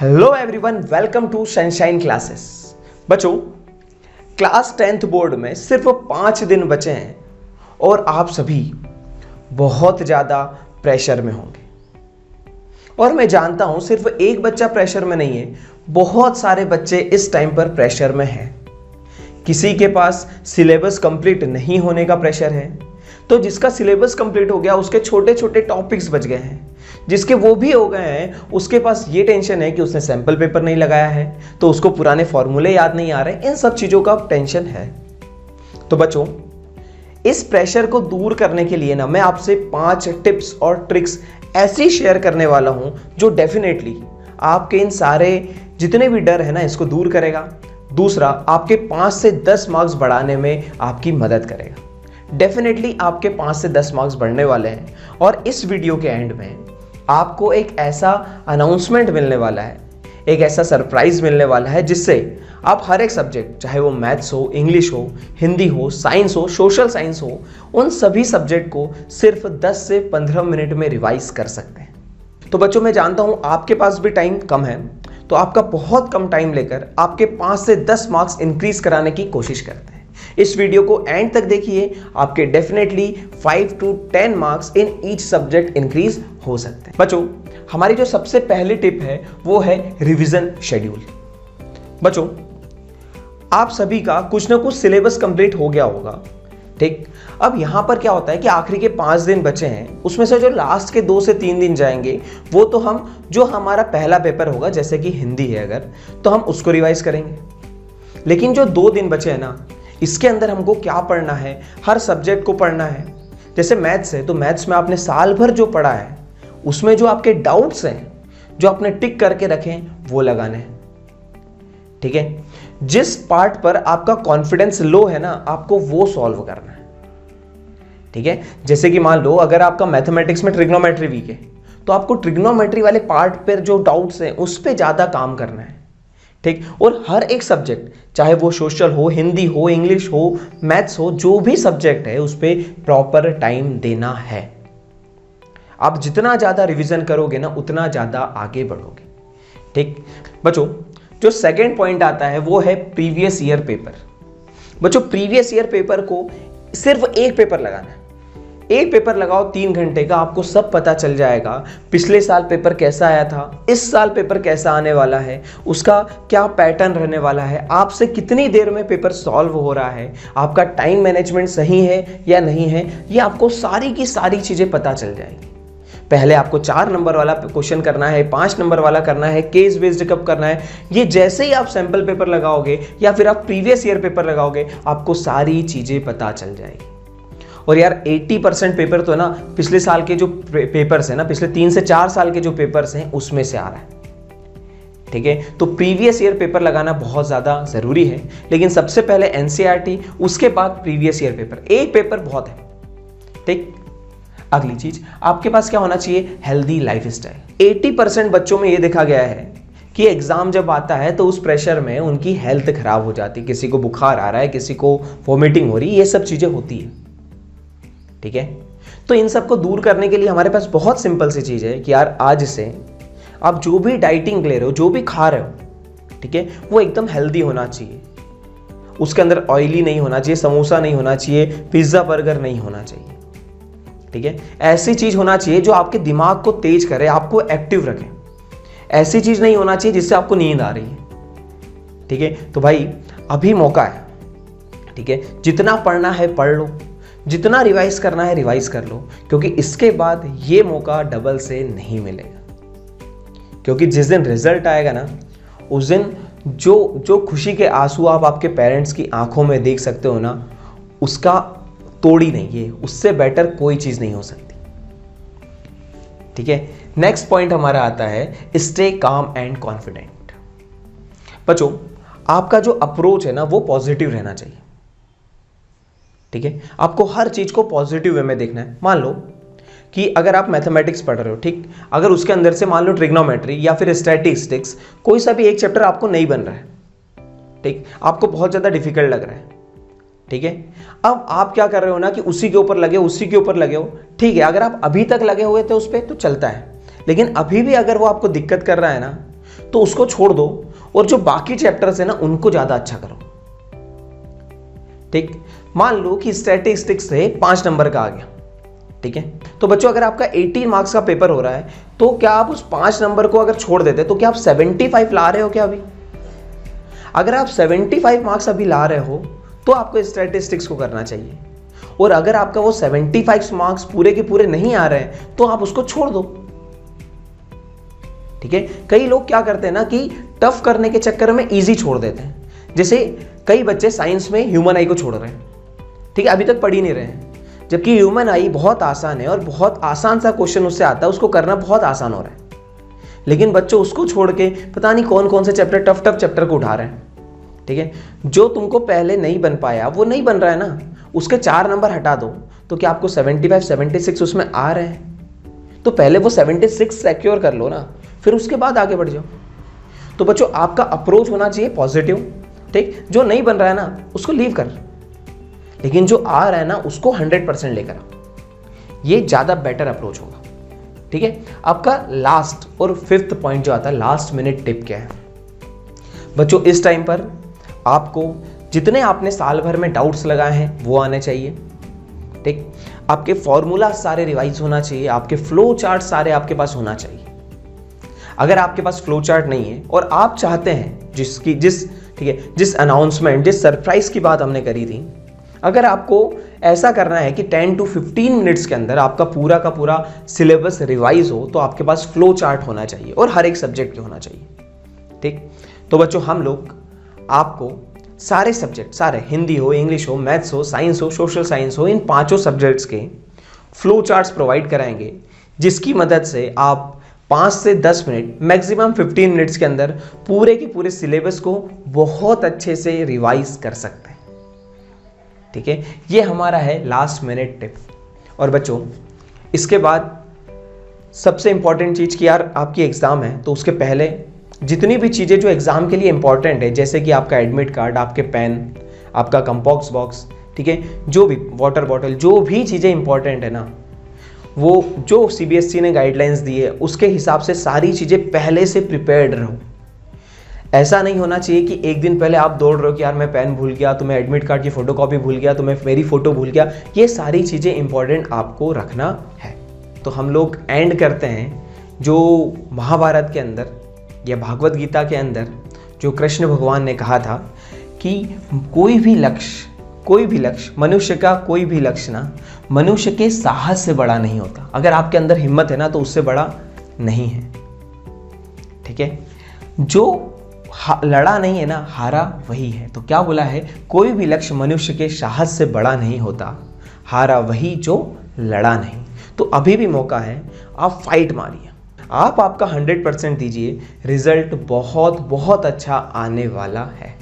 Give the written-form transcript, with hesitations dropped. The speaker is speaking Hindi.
Hello everyone, welcome to sunshine classes. बच्चों, क्लास 10th बोर्ड में सिर्फ 5 दिन बचे हैं और आप सभी बहुत ज़्यादा प्रेशर में होंगे। और मैं जानता हूं सिर्फ एक बच्चा प्रेशर में नहीं है, बहुत सारे बच्चे इस टाइम पर प्रेशर में हैं। किसी के पास सिलेबस कंप्लीट नहीं होने का प्रेशर है, तो जिसका सिलेबस कंप्लीट हो गया उसके छोटे छोटे टॉपिक्स बच गए हैं। जिसके वो भी हो गए हैं उसके पास ये टेंशन है कि उसने सैंपल पेपर नहीं लगाया है, तो उसको पुराने फॉर्मूले याद नहीं आ रहे। इन सब चीज़ों का टेंशन है। तो बच्चों, इस प्रेशर को दूर करने के लिए ना मैं आपसे 5 टिप्स और ट्रिक्स ऐसी शेयर करने वाला हूं जो डेफिनेटली आपके इन सारे जितने भी डर है ना इसको दूर करेगा। दूसरा, आपके 5 से 10 मार्क्स बढ़ाने में आपकी मदद करेगा। डेफिनेटली आपके 5 से 10 मार्क्स बढ़ने वाले हैं। और इस वीडियो के एंड में आपको एक ऐसा अनाउंसमेंट मिलने वाला है, एक ऐसा सरप्राइज मिलने वाला है जिससे आप हर एक सब्जेक्ट, चाहे वो मैथ्स हो, इंग्लिश हो, हिंदी हो, साइंस हो, सोशल साइंस हो, उन सभी सब्जेक्ट को सिर्फ 10 से 15 मिनट में रिवाइज कर सकते हैं। तो बच्चों, मैं जानता हूं आपके पास भी टाइम कम है, तो आपका बहुत कम टाइम लेकर आपके 5 से 10 मार्क्स इंक्रीज कराने की कोशिश करते हैं। इस वीडियो को एंड तक देखिए, आपके definitely 5 to 10 marks in each subject increase हो सकते हैं। बच्चों, हमारी जो सबसे पहली टिप है वो है रिवीजन शेड्यूल। बच्चों, आप सभी का कुछ ना कुछ सिलेबस कंप्लीट हो गया होगा, ठीक। अब यहां पर क्या होता है कि आखिरी के 5 दिन बचे हैं, उसमें से जो लास्ट के 2 से 3 दिन जाएंगे वो तो हम जो हमारा पहला पेपर होगा, जैसे कि हिंदी है अगर, तो हम उसको रिवाइज करेंगे। लेकिन जो 2 दिन बचे हैं ना, इसके अंदर हमको क्या पढ़ना है, हर सब्जेक्ट को पढ़ना है। जैसे मैथ्स है तो मैथ्स में आपने साल भर जो पढ़ा है उसमें जो आपके डाउट्स हैं, जो आपने टिक करके रखे हैं, वो लगाने हैं, ठीक है। जिस पार्ट पर आपका कॉन्फिडेंस लो है ना, आपको वो सॉल्व करना है, ठीक है। जैसे कि मान लो अगर आपका मैथमेटिक्स में ट्रिग्नोमेट्री वीक है, तो आपको ट्रिग्नोमेट्री वाले पार्ट पर जो डाउट्स हैं उस पर ज्यादा काम करना है, ठीक। और हर एक सब्जेक्ट, चाहे वो सोशल हो, हिंदी हो, इंग्लिश हो, मैथ्स हो, जो भी सब्जेक्ट है उस पर प्रॉपर टाइम देना है। आप जितना ज्यादा रिवीजन करोगे ना उतना ज्यादा आगे बढ़ोगे, ठीक। बच्चों, जो सेकंड पॉइंट आता है वो है प्रीवियस ईयर पेपर। बच्चों, प्रीवियस ईयर पेपर को सिर्फ एक पेपर लगाना है। एक पेपर लगाओ 3 घंटे का, आपको सब पता चल जाएगा। पिछले साल पेपर कैसा आया था, इस साल पेपर कैसा आने वाला है, उसका क्या पैटर्न रहने वाला है, आपसे कितनी देर में पेपर सॉल्व हो रहा है, आपका टाइम मैनेजमेंट सही है या नहीं है, ये आपको सारी की सारी चीजें पता चल जाएगी। पहले आपको 4 नंबर वाला क्वेश्चन करना है, 5 नंबर वाला करना है, केस बेस्ड कब करना है, ये जैसे ही आप सैंपल पेपर लगाओगे या फिर आप प्रीवियस ईयर पेपर लगाओगे, आपको सारी चीजें पता चल जाएगी। और यार 80% पेपर तो है ना पिछले साल के जो पेपर्स है ना, पिछले 3 से 4 साल के जो पेपर्स हैं उसमें से आ रहा है, ठीक है। तो प्रीवियस ईयर पेपर लगाना बहुत ज्यादा जरूरी है। लेकिन सबसे पहले एनसीईआरटी, उसके बाद प्रीवियस ईयर पेपर, एक पेपर बहुत है, ठीक। अगली चीज, आपके पास क्या होना चाहिए, हेल्दी लाइफस्टाइल। 80% बच्चों में यह देखा गया है कि एग्जाम जब आता है तो उस प्रेशर में उनकी हेल्थ खराब हो जाती है। किसी को बुखार आ रहा है, किसी को वॉमिटिंग हो रही है, ये सब चीजें होती है, ठीक है। तो इन सब को दूर करने के लिए हमारे पास बहुत सिंपल सी चीज है कि यार आज से आप जो भी डाइटिंग ले रहे हो, जो भी खा रहे हो, ठीक है, वो एकदम हेल्दी होना चाहिए। उसके अंदर ऑयली नहीं होना चाहिए, समोसा नहीं होना चाहिए, पिज्जा बर्गर नहीं होना चाहिए, ठीक है। ऐसी चीज होना चाहिए जो आपके दिमाग को तेज करे, आपको एक्टिव रखे। ऐसी चीज नहीं होना चाहिए जिससे आपको नींद आ रही है, ठीक है। तो भाई अभी मौका है, ठीक है। जितना पढ़ना है पढ़ लो, जितना रिवाइज करना है रिवाइज कर लो, क्योंकि इसके बाद ये मौका डबल से नहीं मिलेगा। क्योंकि जिस दिन रिजल्ट आएगा ना, उस दिन जो खुशी के आंसू आप आपके पेरेंट्स की आंखों में देख सकते हो ना, उसका तोड़ी नहीं, ये उससे बेटर कोई चीज नहीं हो सकती, ठीक है। नेक्स्ट पॉइंट हमारा आता है स्टे काम एंड कॉन्फिडेंट। बच्चों, आपका जो अप्रोच है ना वो पॉजिटिव रहना चाहिए, ठीक है। आपको हर चीज को पॉजिटिव वे में देखना है। मान लो कि अगर आप मैथमेटिक्स पढ़ रहे हो, ठीक, अगर उसके अंदर से मान लो ट्रिग्नोमेट्री या फिर स्टैटिस्टिक्स, कोई सा भी एक चैप्टर आपको नहीं बन रहा है, ठीक, आपको बहुत ज्यादा डिफिकल्ट लग रहा है, ठीक है। अब आप क्या कर रहे हो ना कि उसी के ऊपर लगे हो, उसी के ऊपर लगे हो, ठीक है। अगर आप अभी तक लगे हुए थे उस पर तो चलता है, लेकिन अभी भी अगर वो आपको दिक्कत कर रहा है ना, तो उसको छोड़ दो और जो बाकी चैप्टर्स है ना उनको ज़्यादा अच्छा करो। ठीक, मान लो कि स्टैटिस्टिक्स से 5 नंबर का आ गया, ठीक है। तो बच्चों अगर आपका 18 मार्क्स का पेपर हो रहा है तो क्या आप उस 5 नंबर को अगर छोड़ देते तो क्या आप 75 ला रहे हो क्या अभी? अगर आप 75 मार्क्स अभी ला रहे हो तो आपको स्टैटिस्टिक्स को करना चाहिए, और अगर आपका वो 75 मार्क्स पूरे के पूरे नहीं आ रहे हैं तो आप उसको छोड़ दो, ठीक है। कई लोग क्या करते हैं ना कि टफ करने के चक्कर में इजी छोड़ देते हैं। जैसे कई बच्चे साइंस में ह्यूमन आई को छोड़ रहे हैं, ठीक है, अभी तक पढ़ ही नहीं रहे हैं, जबकि ह्यूमन आई बहुत आसान है और बहुत आसान सा क्वेश्चन उससे आता है, उसको करना बहुत आसान हो रहा है। लेकिन बच्चों उसको छोड़ के पता नहीं कौन कौन से चैप्टर, टफ चैप्टर को उठा रहे हैं, ठीक है। जो तुमको पहले नहीं बन पाया वो नहीं बन रहा है ना, उसके 4 नंबर हटा दो तो क्या आपको 75 76 उसमें आ रहे हैं? तो पहले वो 76 सिक्योर कर लो ना, फिर उसके बाद आगे बढ़ जाओ। तो बच्चों आपका अप्रोच होना चाहिए पॉजिटिव, ठीक। जो नहीं बन रहा है ना उसको लीव कर, लेकिन जो आ रहा है ना उसको 100% लेकर आ, ये ज़्यादा बेटर अप्रोच होगा, ठीक है। आपका लास्ट और 5th पॉइंट जो आता है, लास्ट मिनट टिप क्या है बच्चों? इस टाइम पर आपको जितने आपने साल भर में डाउट्स लगाए हैं वो आने चाहिए, ठीक। आपके फॉर्मूला सारे रिवाइज होना चाहिए, आपके फ्लो चार्ट सारे आपके पास होना चाहिए। अगर आपके पास फ्लो चार्ट नहीं है और आप चाहते हैं जिस अनाउंसमेंट, जिस सरप्राइज की बात हमने करी थी, अगर आपको ऐसा करना है कि 10 to 15 मिनट्स के अंदर आपका पूरा का पूरा सिलेबस रिवाइज हो, तो आपके पास फ्लो चार्ट होना चाहिए और हर एक सब्जेक्ट के होना चाहिए, ठीक। तो बच्चों हम लोग आपको सारे सब्जेक्ट, सारे हिंदी हो, इंग्लिश हो, मैथ्स हो, साइंस हो, सोशल साइंस हो, इन 5 सब्जेक्ट्स के फ्लो चार्ट्स प्रोवाइड कराएंगे, जिसकी मदद से आप 5 से 10 मिनट, मैक्सिमम 15 मिनट्स के अंदर पूरे के पूरे सिलेबस को बहुत अच्छे से रिवाइज कर सकते हैं, ठीक है। ये हमारा है लास्ट मिनट टिप। और बच्चों इसके बाद सबसे इंपॉर्टेंट चीज़ कि यार आपकी एग्ज़ाम है तो उसके पहले जितनी भी चीज़ें जो एग्ज़ाम के लिए इंपॉर्टेंट है, जैसे कि आपका एडमिट कार्ड, आपके पेन, आपका कंपॉक्स बॉक्स, ठीक है, जो भी वाटर बॉटल, जो भी चीज़ें इंपॉर्टेंट है ना, वो जो CBSE ने गाइडलाइंस दी है उसके हिसाब से सारी चीज़ें पहले से प्रिपेयर्ड रहो। ऐसा नहीं होना चाहिए कि एक दिन पहले आप दौड़ रहे हो कि यार मैं पेन भूल गया, तो मैं एडमिट कार्ड की फ़ोटोकॉपी भूल गया, तो मैं मेरी फ़ोटो भूल गया। ये सारी चीज़ें इंपॉर्टेंट आपको रखना है। तो हम लोग एंड करते हैं जो महाभारत के अंदर या भागवत गीता के अंदर जो कृष्ण भगवान ने कहा था कि कोई भी लक्ष्य मनुष्य का कोई भी लक्ष्य ना मनुष्य के साहस से बड़ा नहीं होता। अगर आपके अंदर हिम्मत है ना तो उससे बड़ा नहीं है, ठीक है। जो लड़ा नहीं है ना, हारा वही है। तो क्या बोला है? कोई भी लक्ष्य मनुष्य के साहस से बड़ा नहीं होता, हारा वही जो लड़ा नहीं। तो अभी भी मौका है, आप फाइट मारिए, आप आपका 100% दीजिए, रिजल्ट बहुत बहुत अच्छा आने वाला है।